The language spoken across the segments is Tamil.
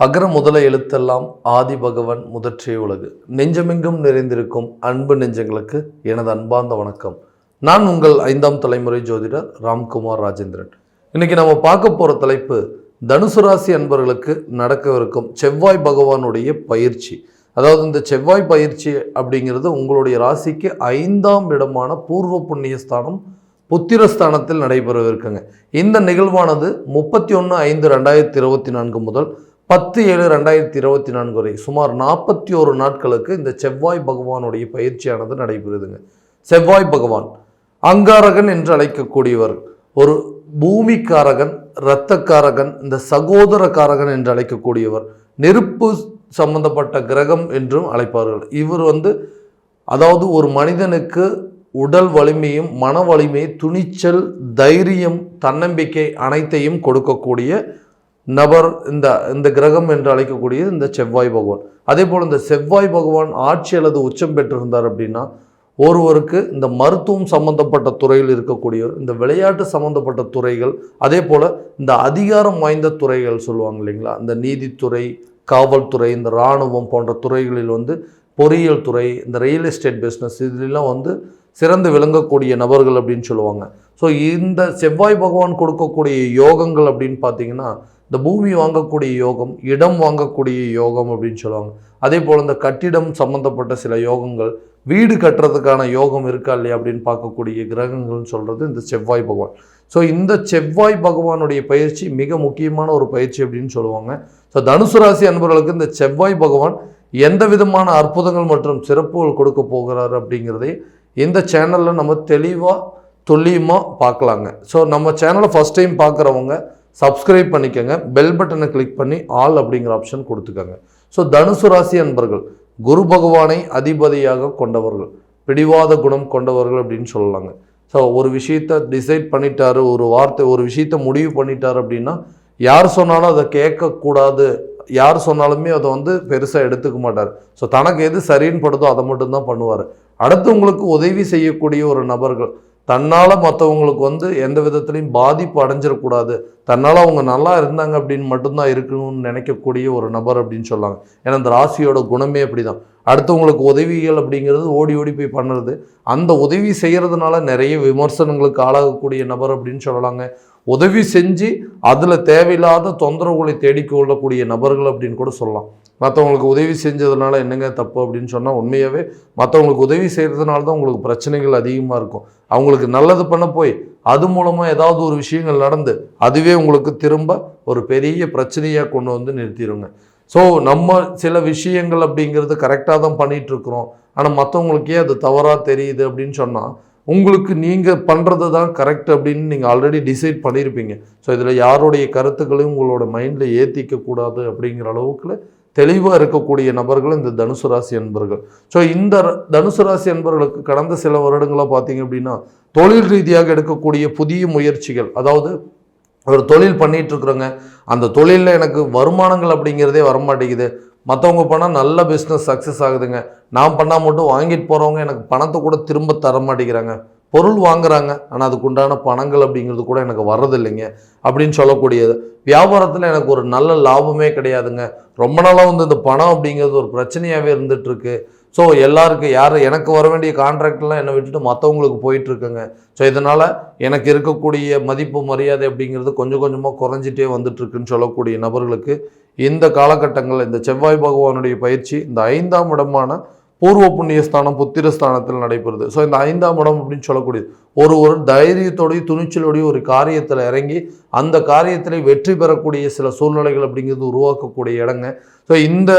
அகர முதல எழுத்தெல்லாம் ஆதி பகவன் முதற்றே உலகு. நெஞ்சமெங்கும் நிறைந்திருக்கும் அன்பு நெஞ்சங்களுக்கு எனது அன்பார்ந்த வணக்கம். நான் உங்கள் 5ஆம் தலைமுறை ஜோதிடர் ராம்குமார் ராஜேந்திரன். இன்னைக்கு நம்ம பார்க்க போகிற தலைப்பு தனுசு ராசி அன்பர்களுக்கு நடக்கவிருக்கும் செவ்வாய் பகவானுடைய பயிற்சி. அதாவது இந்த செவ்வாய் பயிற்சி அப்படிங்கிறது உங்களுடைய ராசிக்கு 5ஆம் இடமான பூர்வ புண்ணிய ஸ்தானம் புத்திரஸ்தானத்தில் நடைபெறவிருக்குங்க. இந்த நிகழ்வானது 31/5/2024 முதல் 10/7/2024 வரை சுமார் 41 நாட்களுக்கு இந்த செவ்வாய் பகவானுடைய பயிற்சியானது நடைபெறுதுங்க. செவ்வாய் பகவான் அங்காரகன் என்று அழைக்கக்கூடியவர், ஒரு பூமிக்காரகன், இரத்தக்காரகன், இந்த சகோதரக்காரகன் என்று அழைக்கக்கூடியவர், நெருப்பு சம்பந்தப்பட்ட கிரகம் என்றும் அழைப்பார்கள். இவர் அதாவது ஒரு மனிதனுக்கு உடல் வலிமையும் மன வலிமை, துணிச்சல், தைரியம், தன்னம்பிக்கை அனைத்தையும் கொடுக்கக்கூடிய நபர் இந்த கிரகம் என்று அழைக்கக்கூடிய இந்த செவ்வாய் பகவான். அதே போல் இந்த செவ்வாய் பகவான் ஆட்சி அல்லது உச்சம் பெற்றிருந்தார் அப்படின்னா ஒருவருக்கு இந்த மருத்துவம் சம்பந்தப்பட்ட துறையில் இருக்கக்கூடியவர், இந்த விளையாட்டு சம்பந்தப்பட்ட துறைகள், அதே போல் இந்த அதிகாரம் வாய்ந்த துறைகள் சொல்லுவாங்க இல்லைங்களா, இந்த நீதித்துறை, காவல்துறை, இந்த இராணுவம் போன்ற துறைகளில் பொறியியல் துறை, இந்த ரியல் எஸ்டேட் பிஸ்னஸ், இதிலெல்லாம் சிறந்து விளங்கக்கூடிய நபர்கள் அப்படின்னு சொல்லுவாங்க. ஸோ இந்த செவ்வாய் பகவான் கொடுக்கக்கூடிய யோகங்கள் அப்படின்னு பார்த்தீங்கன்னா இந்த பூமி வாங்கக்கூடிய யோகம், இடம் வாங்கக்கூடிய யோகம் அப்படின்னு சொல்லுவாங்க. அதே போல் இந்த கட்டிடம் சம்மந்தப்பட்ட சில யோகங்கள், வீடு கட்டுறதுக்கான யோகம் இருக்கா இல்லையா அப்படின்னு பார்க்கக்கூடிய கிரகங்கள்னு சொல்கிறது இந்த செவ்வாய் பகவான். ஸோ இந்த செவ்வாய் பகவானுடைய பயிற்சி மிக முக்கியமான ஒரு பயிற்சி அப்படின்னு சொல்லுவாங்க. ஸோ தனுசு ராசி அன்பர்களுக்கு இந்த செவ்வாய் பகவான் எந்த விதமான அற்புதங்கள் மற்றும் சிறப்புகள் கொடுக்க போகிறார் அப்படிங்கிறதை இந்த சேனலில் நம்ம தெளிவாக துல்லியமாக பார்க்கலாங்க. ஸோ நம்ம சேனலை ஃபஸ்ட் டைம் பார்க்குறவங்க சப்ஸ்கிரைப் பண்ணிக்கோங்க, பெல் பட்டனை கிளிக் பண்ணி ஆல் அப்படிங்கிற ஆப்ஷன் கொடுத்துக்கோங்க. ஸோ தனுசு ராசி அன்பர்கள் குரு பகவானை அதிபதியாக கொண்டவர்கள், பிடிவாத குணம் கொண்டவர்கள் அப்படின்னு சொல்லலாங்க. ஸோ ஒரு விஷயத்தை டிசைட் பண்ணிட்டாரு, ஒரு விஷயத்தை முடிவு பண்ணிட்டார் அப்படின்னா யார் சொன்னாலும் அதை கேட்கக்கூடாது, யார் சொன்னாலுமே அதை பெருசாக எடுத்துக்க மாட்டார். ஸோ தனக்கு எது சரின்னு படுதோ அதை மட்டும்தான் பண்ணுவார். அடுத்தவங்களுக்கு உதவி செய்யக்கூடிய ஒரு நபர்கள், தன்னால் மற்றவங்களுக்கு எந்த விதத்துலையும் பாதிப்பு அடைஞ்சிடக்கூடாது, தன்னால் அவங்க நல்லா இருந்தாங்க அப்படின்னு மட்டும்தான் இருக்கணும்னு நினைக்கக்கூடிய ஒரு நபர் அப்படின்னு சொல்லாங்க. ஏன்னா இந்த ராசியோட குணமே அப்படி தான். அடுத்தவங்களுக்கு உதவிகள் அப்படிங்கிறது ஓடி ஓடி போய் பண்ணுறது, அந்த உதவி செய்கிறதுனால நிறைய விமர்சனங்களுக்கு ஆளாகக்கூடிய நபர் அப்படின்னு சொல்லலாங்க. உதவி செஞ்சு அதில் தேவையில்லாத தொந்தரவுகளை தேடிக்கொள்ளக்கூடிய நபர்கள் அப்படின்னு கூட சொல்லலாம். மற்றவங்களுக்கு உதவி செஞ்சதுனால என்னங்க தப்பு அப்படின்னு சொன்னால் உண்மையாகவே மற்றவங்களுக்கு உதவி செய்கிறதுனால தான் உங்களுக்கு பிரச்சனைகள் அதிகமாக இருக்கும். அவங்களுக்கு நல்லது பண்ண போய் அது மூலமாக ஏதாவது ஒரு விஷயங்கள் நடந்து அதுவே உங்களுக்கு திரும்ப ஒரு பெரிய பிரச்சனையாக கொண்டு நிறுத்திடுங்க. ஸோ நம்ம சில விஷயங்கள் அப்படிங்கிறது கரெக்டாக தான் பண்ணிகிட்ருக்குறோம், ஆனால் மற்றவங்களுக்கே அது தவறாக தெரியுது அப்படின்னு சொன்னால் உங்களுக்கு நீங்கள் பண்ணுறது தான் கரெக்ட் அப்படின்னு நீங்கள் ஆல்ரெடி டிசைட் பண்ணியிருப்பீங்க. ஸோ இதில் யாருடைய கருத்துக்களையும் உங்களோட மைண்டில் ஏற்றிக்கக்கூடாது அப்படிங்கிற அளவுக்கு தெளிவாக இருக்கக்கூடிய நபர்கள் இந்த தனுசு ராசி அன்பர்கள். ஸோ இந்த தனுசு ராசி அன்பர்களுக்கு கடந்த சில வருடங்களாக பார்த்தீங்க அப்படின்னா தொழில் ரீதியாக எடுக்கக்கூடிய புதிய முயற்சிகள், அதாவது ஒரு தொழில் பண்ணிகிட்ருக்குறோங்க, அந்த தொழிலில் எனக்கு வருமானங்கள் அப்படிங்கிறதே வரமாட்டேங்குது, மற்றவங்க பண்ணால் நல்ல பிஸ்னஸ் சக்ஸஸ் ஆகுதுங்க, நான் பண்ணால் மட்டும் வாங்கிட்டு போகிறவங்க எனக்கு பணத்தை கூட திரும்ப தர மாட்டேங்கிறாங்க, பொருள் வாங்குறாங்க ஆனால் அதுக்குண்டான பணங்கள் அப்படிங்கிறது கூட எனக்கு வர்றதில்லைங்க அப்படின்னு சொல்லக்கூடியது. வியாபாரத்தில் எனக்கு ஒரு நல்ல லாபமே கிடையாதுங்க, ரொம்ப நாளாக இந்த பணம் அப்படிங்கிறது ஒரு பிரச்சனையாகவே இருந்துகிட்ருக்கு. ஸோ எல்லாருக்கும் எனக்கு வர வேண்டிய கான்ட்ராக்ட்லாம் என்னை விட்டுட்டு மற்றவங்களுக்கு போயிட்டுருக்குங்க. ஸோ இதனால் எனக்கு இருக்கக்கூடிய மதிப்பு மரியாதை அப்படிங்கிறது கொஞ்சம் கொஞ்சமாக குறைஞ்சிட்டே வந்துட்டுருக்குன்னு சொல்லக்கூடிய நபர்களுக்கு இந்த காலகட்டங்களில் இந்த செவ்வாய் பகவானுடைய பயிற்சி இந்த 5ஆம் இடமான பூர்வ புண்ணியஸ்தானம் புத்திரஸ்தானத்தில் நடைபெறுது. ஸோ இந்த 5ஆம் இடம் அப்படின்னு சொல்லக்கூடியது ஒரு தைரியத்தோடையும் துணிச்சலோடையும் ஒரு காரியத்தில் இறங்கி அந்த காரியத்தில் வெற்றி பெறக்கூடிய சில சூழ்நிலைகள் அப்படிங்கிறது உருவாக்கக்கூடிய இடங்க. ஸோ இந்த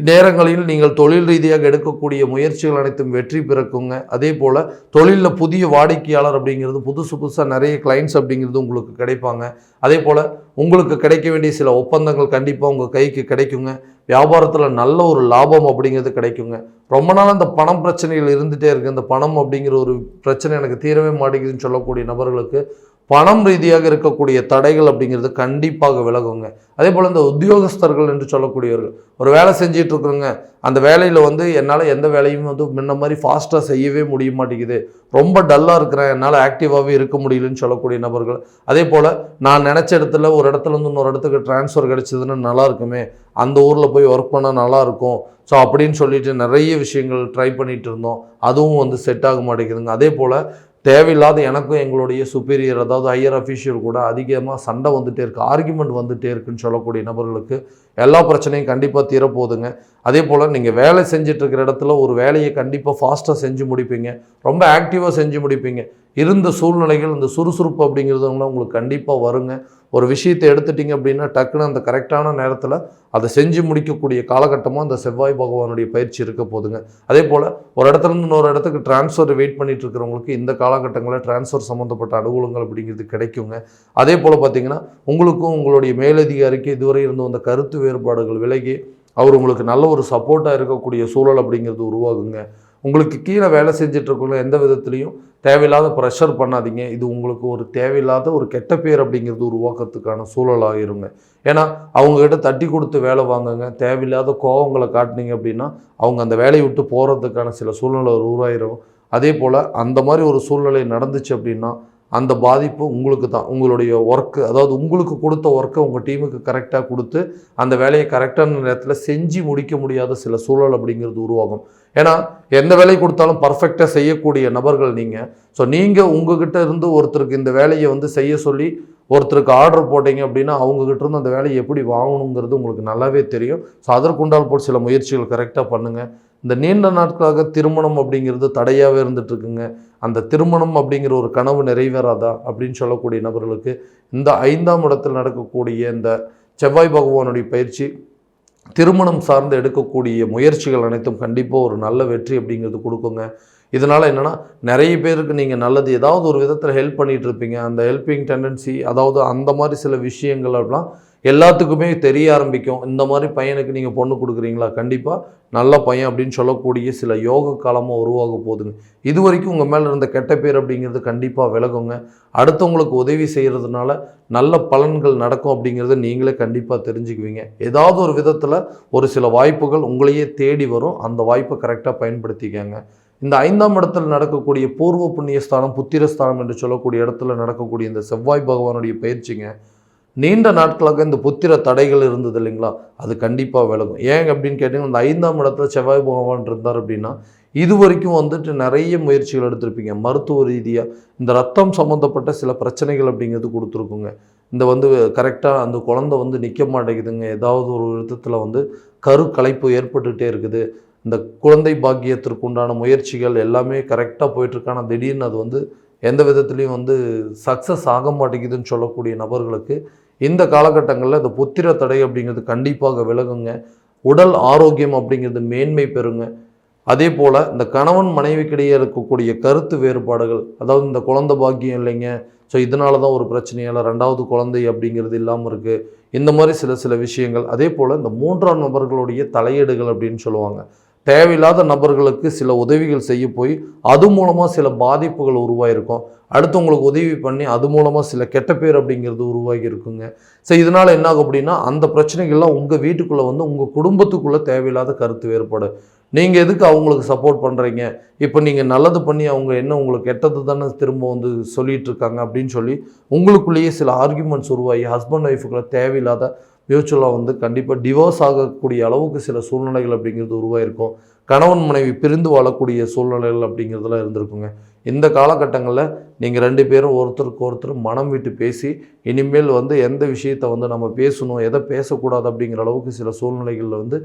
நேரங்களில் நீங்கள் தொழில் ரீதியாக எடுக்கக்கூடிய முயற்சிகள் அனைத்தும் வெற்றி பிறக்குங்க. அதே போல் தொழிலில் புதிய வாடிக்கையாளர் அப்படிங்கிறது புதுசாக நிறைய கிளைண்ட்ஸ் அப்படிங்கிறது உங்களுக்கு கிடைப்பாங்க. அதே போல் உங்களுக்கு கிடைக்க வேண்டிய சில ஒப்பந்தங்கள் கண்டிப்பாக உங்கள் கைக்கு கிடைக்குங்க. வியாபாரத்தில் நல்ல ஒரு லாபம் அப்படிங்கிறது கிடைக்குங்க. ரொம்ப நாள் அந்த பணம் பிரச்சனைகள் இருந்துகிட்டே இருக்குது, இந்த பணம் அப்படிங்கிற ஒரு பிரச்சனை எனக்கு தீரவே மாட்டேங்குதுன்னு சொல்லக்கூடிய நபர்களுக்கு பணம் ரீதியாக இருக்கக்கூடிய தடைகள் அப்படிங்கிறது கண்டிப்பாக விலகுங்க. அதே போல் இந்த உத்தியோகஸ்தர்கள் என்று சொல்லக்கூடியவர்கள், ஒரு வேலை செஞ்சிட்டு இருக்கிறோங்க, அந்த வேலையில் வந்து என்னால் எந்த வேலையும் வந்து முன்ன மாதிரி ஃபாஸ்ட்டாக செய்யவே முடிய மாட்டேங்குது, ரொம்ப டல்லாக இருக்கிறேன், என்னால் ஆக்டிவாகவே இருக்க முடியலன்னு சொல்லக்கூடிய நபர்கள். அதே போல் நான் நினச்ச இடத்துல ஒரு இடத்துல இருந்து இன்னொரு இடத்துக்கு ட்ரான்ஸ்ஃபர் கிடச்சிதுன்னா நல்லா இருக்குமே, அந்த ஊரில் போய் ஒர்க் பண்ணால் நல்லாயிருக்கும், ஸோ அப்படின்னு சொல்லிட்டு நிறைய விஷயங்கள் ட்ரை பண்ணிகிட்டு இருந்தோம், அதுவும் வந்து செட் ஆக மாட்டேங்குதுங்க. அதே போல் தேவையில்லாத எனக்கும் எங்களுடைய சுப்பீரியர் அதாவது ஹையர் அஃபீஷியல் கூட அதிகமாக சண்டை வந்துகிட்டே இருக்குது, ஆர்குமெண்ட் வந்துகிட்டே இருக்குன்னு சொல்லக்கூடிய நபர்களுக்கு எல்லா பிரச்சனையும் கண்டிப்பாக தீரப்போகுதுங்க. அதே போல் நீங்கள் வேலை செஞ்சுட்டு இருக்கிற இடத்துல ஒரு வேலையை கண்டிப்பாக ஃபாஸ்ட்டாக செஞ்சு முடிப்பீங்க, ரொம்ப ஆக்டிவாக செஞ்சு முடிப்பீங்க. இருந்த சூழ்நிலைகள் இந்த சுறுசுறுப்பு அப்படிங்கிறதுலாம் உங்களுக்கு கண்டிப்பாக வருங்க. ஒரு விஷயத்தை எடுத்துட்டிங்க அப்படின்னா டக்குன்னு அந்த கரெக்டான நேரத்தில் அதை செஞ்சு முடிக்கக்கூடிய காலகட்டமாக அந்த செவ்வாய் பகவானுடைய பயிற்சி இருக்க போதுங்க. அதே போல் ஒரு இடத்துலேருந்து இன்னொரு இடத்துக்கு டிரான்ஸ்ஃபர் வெயிட் பண்ணிட்டு இருக்கிறவங்களுக்கு இந்த காலகட்டங்களில் டிரான்ஸ்ஃபர் சம்மந்தப்பட்ட அனுகூலங்கள் அப்படிங்கிறது கிடைக்குங்க. அதே போல் பார்த்திங்கன்னா உங்களுக்கும் உங்களுடைய மேலதிகாரிக்கு இதுவரை இருந்து வந்த கருத்து வேறுபாடுகள் விலகி அவர் உங்களுக்கு நல்ல ஒரு சப்போர்ட்டாக இருக்கக்கூடிய சூழல் அப்படிங்கிறது உருவாகுங்க. உங்களுக்கு கீழே வேலை செஞ்சிட்ருக்கவங்க எந்த விதத்துலையும் தேவையில்லாத ப்ரெஷர் பண்ணாதீங்க. இது உங்களுக்கு ஒரு தேவையில்லாத ஒரு கெட்ட பேர் அப்படிங்கிறது உருவாக்குறதுக்கான சூழலாகிருங்க. ஏன்னா அவங்கக்கிட்ட தட்டி கொடுத்து வேலை வாங்குங்க, தேவையில்லாத கோவங்களை காட்டினீங்க அப்படின்னா அவங்க அந்த வேலையை விட்டு போகிறதுக்கான சில சூழ்நிலை உருவாயிரும். அதே போல் அந்த மாதிரி ஒரு சூழ்நிலை நடந்துச்சு அப்படின்னா அந்த பாதிப்பு உங்களுக்கு தான். உங்களுடைய ஒர்க்கு அதாவது உங்களுக்கு கொடுத்த ஒர்க்கை உங்கள் டீமுக்கு கரெக்டாக கொடுத்து அந்த வேலையை கரெக்டான நேரத்தில் செஞ்சு முடிக்க முடியாத சில சூழல் அப்படிங்கிறது உருவாகும். ஏன்னா எந்த வேலையை கொடுத்தாலும் பர்ஃபெக்டாக செய்யக்கூடிய நபர்கள் நீங்கள். ஸோ நீங்கள் உங்ககிட்ட இருந்து ஒருத்தருக்கு இந்த வேலையை வந்து செய்ய சொல்லி ஒருத்தருக்கு ஆர்டர் போட்டிங்க அப்படின்னா அவங்ககிட்ட இருந்து அந்த வேலையை எப்படி வாங்கணுங்கிறது உங்களுக்கு நல்லாவே தெரியும். ஸோ அதற்குண்டால் போல் சில முயற்சிகள் கரெக்டாக பண்ணுங்கள். இந்த நீண்ட நாட்களாக திருமணம் அப்படிங்கிறது தடையாகவே இருந்துகிட்ருக்குங்க, அந்த திருமணம் அப்படிங்கிற ஒரு கனவு நிறைவேறாதா அப்படின்னு சொல்லக்கூடிய நபர்களுக்கு இந்த 5ஆம் இடத்தில் நடக்கக்கூடிய இந்த செவ்வாய் பகவானுடைய பயிற்சி திருமணம் சார்ந்து எடுக்கக்கூடிய முயற்சிகள் அனைத்தும் கண்டிப்பாக ஒரு நல்ல வெற்றி அப்படிங்கிறது கொடுக்குங்க. இதனால் என்னென்னா நிறைய பேருக்கு நீங்கள் நல்லது ஏதாவது ஒரு விதத்தில் ஹெல்ப் பண்ணிகிட்டு இருப்பீங்க, அந்த ஹெல்பிங் டெண்டன்சி அதாவது அந்த மாதிரி சில விஷயங்கள் அப்படிலாம் எல்லாத்துக்குமே தெரிய ஆரம்பிக்கும். இந்த மாதிரி பையனுக்கு நீங்கள் பொண்ணு கொடுக்குறீங்களா, கண்டிப்பாக நல்ல பையன் அப்படின்னு சொல்லக்கூடிய சில யோக காலமாக உருவாக போகுதுங்க. இது வரைக்கும் உங்கள் மேலே இருந்த கெட்ட பேர் அப்படிங்கிறது கண்டிப்பாக விலகுங்க. அடுத்தவங்களுக்கு உதவி செய்கிறதுனால நல்ல பலன்கள் நடக்கும் அப்படிங்கிறத நீங்களே கண்டிப்பாக தெரிஞ்சுக்குவீங்க. ஏதாவது ஒரு விதத்தில் ஒரு சில வாய்ப்புகள் உங்களையே தேடி வரும், அந்த வாய்ப்பை கரெக்டாக பயன்படுத்திக்கங்க. இந்த 5ஆம் இடத்தில் நடக்கக்கூடிய பூர்வ புண்ணியஸ்தானம் புத்திரஸ்தானம் என்று சொல்லக்கூடிய இடத்துல நடக்கக்கூடிய இந்த செவ்வாய் பகவானுடைய பயிற்சிங்க நீண்ட நாட்களாக இந்த புத்திர தடைகள் இருந்தது இல்லைங்களா, அது கண்டிப்பாக விலகும். ஏன் அப்படின்னு கேட்டிங்கன்னா இந்த 5ஆம் இடத்துல செவ்வாய் பகவான் இருந்தார் அப்படின்னா இது வரைக்கும் வந்துட்டு நிறைய முயற்சிகள் எடுத்திருப்பீங்க. மருத்துவ ரீதியாக இந்த ரத்தம் சம்மந்தப்பட்ட சில பிரச்சனைகள் அப்படிங்கிறது கொடுத்துருக்குங்க. இந்த வந்து கரெக்டாக அந்த குழந்தை வந்து நிற்க மாட்டேங்குதுங்க, ஏதாவது ஒரு விதத்தில் வந்து கரு கலைப்பு ஏற்பட்டுகிட்டே இருக்குது, இந்த குழந்தை பாக்கியத்திற்கு உண்டான முயற்சிகள் எல்லாமே கரெக்டாக போயிட்டுருக்கான திடீர்னு அது வந்து எந்த விதத்துலேயும் வந்து சக்ஸஸ் ஆக மாட்டேங்குதுன்னு சொல்லக்கூடிய நபர்களுக்கு இந்த காலகட்டங்களில் இந்த புத்திர தடை அப்படிங்கிறது கண்டிப்பாக விலகுங்க. உடல் ஆரோக்கியம் அப்படிங்கிறது மேன்மை பெறுங்க. அதே போல் இந்த கணவன் மனைவிக்கிடையே இருக்கக்கூடிய கருத்து வேறுபாடுகள், அதாவது இந்த குழந்தை பாக்கியம் இல்லைங்க, ஸோ இதனால தான் ஒரு பிரச்சனையால் 2வது குழந்தை அப்படிங்கிறது இல்லாமல் இருக்குது, இந்த மாதிரி சில விஷயங்கள். அதே போல் இந்த 3ஆம் நபர்களுடைய தலையீடுகள் அப்படின்னு சொல்லுவாங்க. தேவையில்லாத நபர்களுக்கு சில உதவிகள் செய்ய போய் அது மூலமாக சில பாதிப்புகள் உருவாகிருக்கும், அடுத்தவங்களுக்கு உதவி பண்ணி அது மூலமாக சில கெட்ட பேர் அப்படிங்கிறது உருவாகி இருக்குங்க. ஸோ இதனால் என்ன ஆகும் அப்படின்னா அந்த பிரச்சனைகள்லாம் உங்கள் வீட்டுக்குள்ளே வந்து உங்கள் குடும்பத்துக்குள்ளே தேவையில்லாத கருத்து வேறுபாடு, நீங்கள் எதுக்கு அவங்களுக்கு சப்போர்ட் பண்ணுறீங்க, இப்போ நீங்கள் நல்லது பண்ணி அவங்க என்ன உங்களுக்கு கெட்டது தானே திரும்ப வந்து சொல்லிகிட்டு இருக்காங்க அப்படின்னு சொல்லி உங்களுக்குள்ளேயே சில ஆர்கியூமெண்ட்ஸ் உருவாகி ஹஸ்பண்ட் ஒய்ஃபுக்குள்ளே தேவையில்லாத மியூச்சுவலாக வந்து கண்டிப்பாக டிவோர்ஸ் ஆகக்கூடிய அளவுக்கு சில சூழ்நிலைகள் அப்படிங்கிறது உருவாயிருக்கும். கணவன் மனைவி பிரிந்து வாழக்கூடிய சூழ்நிலைகள் அப்படிங்கிறதுலாம் இருந்திருக்குங்க. இந்த காலகட்டங்களில் நீங்கள் 2 பேரும் ஒருத்தருக்கு ஒருத்தர் மனம் விட்டு பேசி இனிமேல் வந்து எந்த விஷயத்தை வந்து நம்ம பேசணும் எதை பேசக்கூடாது அப்படிங்கிற அளவுக்கு சில சூழ்நிலைகளில் வந்து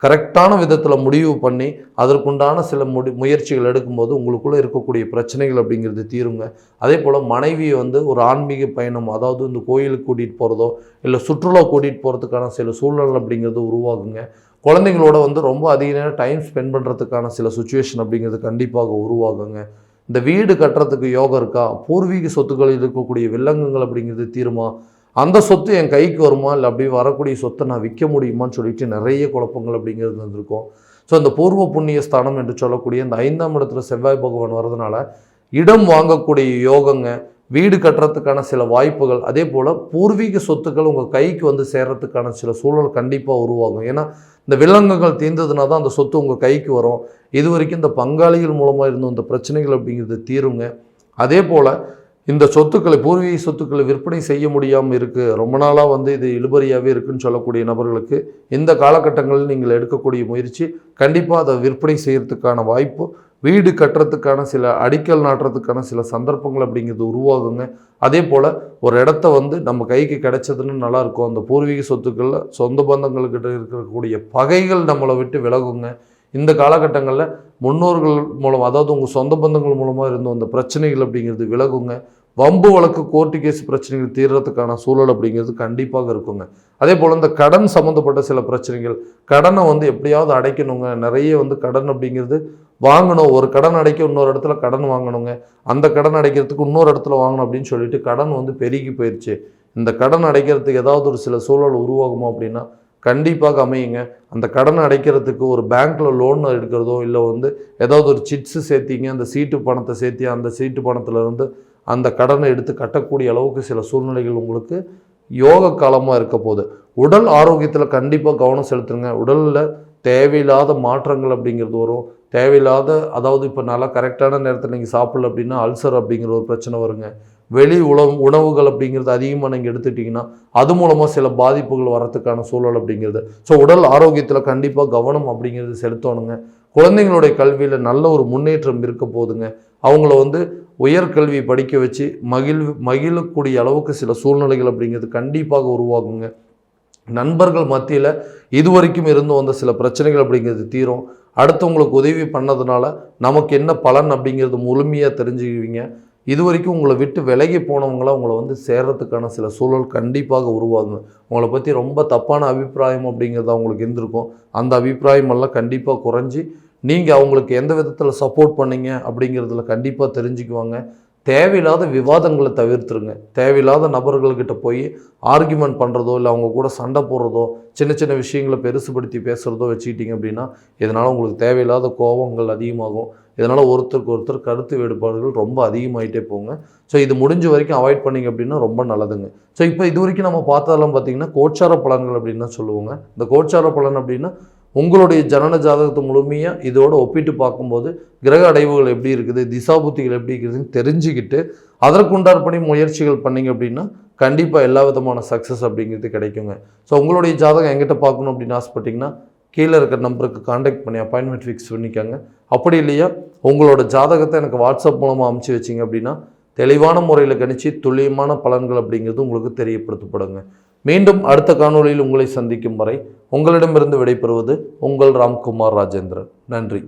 கரெக்டான விதத்தில் முடிவு பண்ணி அதற்குண்டான சில முயற்சிகள் எடுக்கும்போது உங்களுக்குள்ளே இருக்கக்கூடிய பிரச்சனைகள் அப்படிங்கிறது தீருங்க. அதே போல் மனைவியை வந்து ஒரு ஆன்மீக பயணம், அதாவது இந்த கோயிலுக்கு கூட்டிகிட்டு போகிறதோ இல்லை சுற்றுலா கூட்டிகிட்டு போகிறதுக்கான சில சூழல் அப்படிங்கிறது உருவாகுங்க. குழந்தைங்களோட வந்து ரொம்ப அதிக நேரம் டைம் ஸ்பெண்ட் பண்ணுறதுக்கான சில சுச்சுவேஷன் அப்படிங்கிறது கண்டிப்பாக உருவாகுங்க. இந்த வீடு கட்டுறதுக்கு யோகம் இருக்கா, பூர்வீக சொத்துக்களில் இருக்கக்கூடிய வில்லங்கங்கள் அப்படிங்கிறது தீருமா, அந்த சொத்து என் கைக்கு வருமா, இல்லை அப்படி வரக்கூடிய சொத்தை நான் விற்க முடியுமான்னு சொல்லிட்டு நிறைய குழப்பங்கள் அப்படிங்கிறது இருந்திருக்கும். ஸோ இந்த பூர்வ புண்ணிய ஸ்தானம் என்று சொல்லக்கூடிய இந்த 5ஆம் இடத்துல செவ்வாய் பகவான் வர்றதுனால இடம் வாங்கக்கூடிய யோகங்க, வீடு கட்டுறதுக்கான சில வாய்ப்புகள், அதே போல் பூர்வீக சொத்துக்கள் உங்கள் கைக்கு வந்து சேர்றதுக்கான சில சூழல் கண்டிப்பாக உருவாகும். ஏன்னா இந்த விலங்குகள் தீர்ந்ததுனா தான் அந்த சொத்து உங்கள் கைக்கு வரும். இது வரைக்கும் இந்த பங்காளிகள் மூலமாக இருந்த இந்த பிரச்சனைகள் அப்படிங்கிறது தீருங்க. அதே போல் இந்த சொத்துக்களை, பூர்வீக சொத்துக்களை விற்பனை செய்ய முடியாமல் இருக்குது, ரொம்ப நாளாக வந்து இது இழுபறியாகவே இருக்குதுன்னு சொல்லக்கூடிய நபர்களுக்கு இந்த காலகட்டங்களில் நீங்கள் எடுக்கக்கூடிய முயற்சி கண்டிப்பாக அதை விற்பனை செய்கிறதுக்கான வாய்ப்பு, வீடு கட்டுறதுக்கான சில அடிக்கல் நாட்டுறதுக்கான சில சந்தர்ப்பங்கள் அப்படிங்கிறது உருவாகுங்க. அதே போல் ஒரு இடத்த வந்து நம்ம கைக்கு கிடைச்சதுன்னு நல்லாயிருக்கும். அந்த பூர்வீக சொத்துக்களில் சொந்த பந்தங்கள்கிட்ட இருக்கக்கூடிய பகைகள் நம்மளை விட்டு விலகுங்க. இந்த காலகட்டங்களில் முன்னோர்கள் மூலம், அதாவது உங்கள் சொந்த பந்தங்கள் மூலமாக இருந்த அந்த பிரச்சனைகள் அப்படிங்கிறது விலகுங்க. வம்பு வழக்கு, கோர்ட்டு கேஸ் பிரச்சனைகள் தீர்றதுக்கான சூழல் அப்படிங்கிறது கண்டிப்பாக இருக்குங்க. அதே போல் இந்த கடன் சம்மந்தப்பட்ட சில பிரச்சனைகள், கடனை வந்து எப்படியாவது அடைக்கணுங்க. நிறைய வந்து கடன் அப்படிங்கிறது வாங்கணும், ஒரு கடன் அடைக்க இன்னொரு இடத்துல கடன் வாங்கணுங்க, அந்த கடன் அடைக்கிறதுக்கு இன்னொரு இடத்துல வாங்கணும் அப்படின்னு சொல்லிட்டு கடன் வந்து பெருகி போயிடுச்சு. இந்த கடன் அடைக்கிறதுக்கு ஏதாவது ஒரு சில சூழல் உருவாகுமா அப்படின்னா கண்டிப்பாக அமையுங்க. அந்த கடனை அடைக்கிறதுக்கு ஒரு பேங்க்கில் லோன் எடுக்கிறதோ, இல்லை வந்து ஏதாவது ஒரு சிட்ஸு சேர்த்திங்க, அந்த சீட்டு பணத்தை சேர்த்தி அந்த சீட்டு பணத்திலேருந்து அந்த கடனை எடுத்து கட்டக்கூடிய அளவுக்கு சில சூழ்நிலைகள் உங்களுக்கு யோக காலமாக இருக்க போகுது. உடல் ஆரோக்கியத்தில் கண்டிப்பாக கவனம் செலுத்துங்க. உடலில் தேவையில்லாத மாற்றங்கள் அப்படிங்கிறது வரும். தேவையில்லாத, அதாவது இப்போ நல்லா கரெக்டான நேரத்தில் நீங்கள் சாப்பிடல அப்படின்னா அல்சர் அப்படிங்கிற ஒரு பிரச்சனை வருங்க. வெளி உணவுகள் அப்படிங்கிறது அதிகமாக நீங்கள் எடுத்துட்டிங்கன்னா அது மூலமாக சில பாதிப்புகள் வரத்துக்கான சூழல் அப்படிங்கிறது. ஸோ உடல் ஆரோக்கியத்தில் கண்டிப்பாக கவனம் அப்படிங்கிறது செலுத்தணுங்க. குழந்தைங்களுடைய கல்வியில் நல்ல ஒரு முன்னேற்றம் இருக்க போதுங்க. அவங்கள வந்து உயர்கல்வி படிக்க வச்சு மகிழக்கூடிய அளவுக்கு சில சூழ்நிலைகள் அப்படிங்கிறது கண்டிப்பாக உருவாகுங்க. நண்பர்கள் மத்தியில் இதுவரைக்கும் இருந்து வந்த சில பிரச்சனைகள் அப்படிங்கிறது தீரும். அடுத்தவங்களுக்கு உதவி பண்ணதுனால நமக்கு என்ன பலன் அப்படிங்கிறது முழுமையாக தெரிஞ்சுக்குவீங்க. இது வரைக்கும் உங்களை விட்டு விலகி போனவங்களாம் உங்களை வந்து சேர்றதுக்கான சில சூழல் கண்டிப்பாக உருவாகுங்க. உங்களை பற்றி ரொம்ப தப்பான அபிப்பிராயம் அப்படிங்கிறது அவங்களுக்கு இருந்திருக்கும். அந்த அபிப்பிராயமெல்லாம் கண்டிப்பாக குறைஞ்சி நீங்கள் அவங்களுக்கு எந்த விதத்தில் சப்போர்ட் பண்ணீங்க அப்படிங்கிறதுல கண்டிப்பாக தெரிஞ்சுக்குவாங்க. தேவையில்லாத விவாதங்களை தவிர்த்துருங்க. தேவையில்லாத நபர்கள்கிட்ட போய் ஆர்கியூமெண்ட் பண்ணுறதோ, இல்லை அவங்க கூட சண்டை போடுறதோ, சின்ன சின்ன விஷயங்களை பெருசுபடுத்தி பேசுகிறதோ வச்சுக்கிட்டிங்க அப்படின்னா இதனால் உங்களுக்கு தேவையில்லாத கோபங்கள் அதிகமாகும். இதனால் ஒருத்தருக்கு ஒருத்தர் கருத்து வேறுபாடுகள் ரொம்ப அதிகமாகிட்டே போங்க. ஸோ இது முடிஞ்ச வரைக்கும் அவாய்ட் பண்ணிங்க அப்படின்னா ரொம்ப நல்லதுங்க. ஸோ இப்போ இது வரைக்கும் நம்ம பார்த்ததெல்லாம் பார்த்திங்கன்னா கோச்சார பலன்கள் அப்படின்னு தான் சொல்லுவோங்க. இந்த கோச்சார பலன் அப்படின்னா உங்களுடைய ஜனன ஜாதகத்தை முழுமையாக இதோடு ஒப்பிட்டு பார்க்கும்போது கிரக அடைவுகள் எப்படி இருக்குது, திசாபுத்திகள் எப்படி இருக்குதுன்னு தெரிஞ்சுக்கிட்டு அதற்குண்டாற்படி முயற்சிகள் பண்ணிங்க அப்படின்னா கண்டிப்பாக எல்லா விதமான சக்ஸஸ் அப்படிங்கிறது கிடைக்குங்க. ஸோ உங்களுடைய ஜாதகம் எங்கிட்ட பார்க்கணும் அப்படின்னு ஆசைப்பட்டிங்கன்னா கீழே இருக்கிற நம்பருக்கு காண்டாக்ட் பண்ணி அப்பாயின்மெண்ட் ஃபிக்ஸ் பண்ணிக்கோங்க. அப்படி இல்லையா உங்களோட ஜாதகத்தை எனக்கு வாட்ஸ்அப் மூலமாக அமுச்சு வச்சிங்க அப்படின்னா தெளிவான முறையில் கணிச்சு துல்லியமான பலன்கள் அப்படிங்கிறது உங்களுக்கு தெரியப்படுத்தப்படுங்க. மீண்டும் அடுத்த காணொளியில் உங்களை சந்திக்கும் வரை உங்களிடமிருந்து விடைபெறுவது உங்கள் ராம்குமார் ராஜேந்திரன். நன்றி.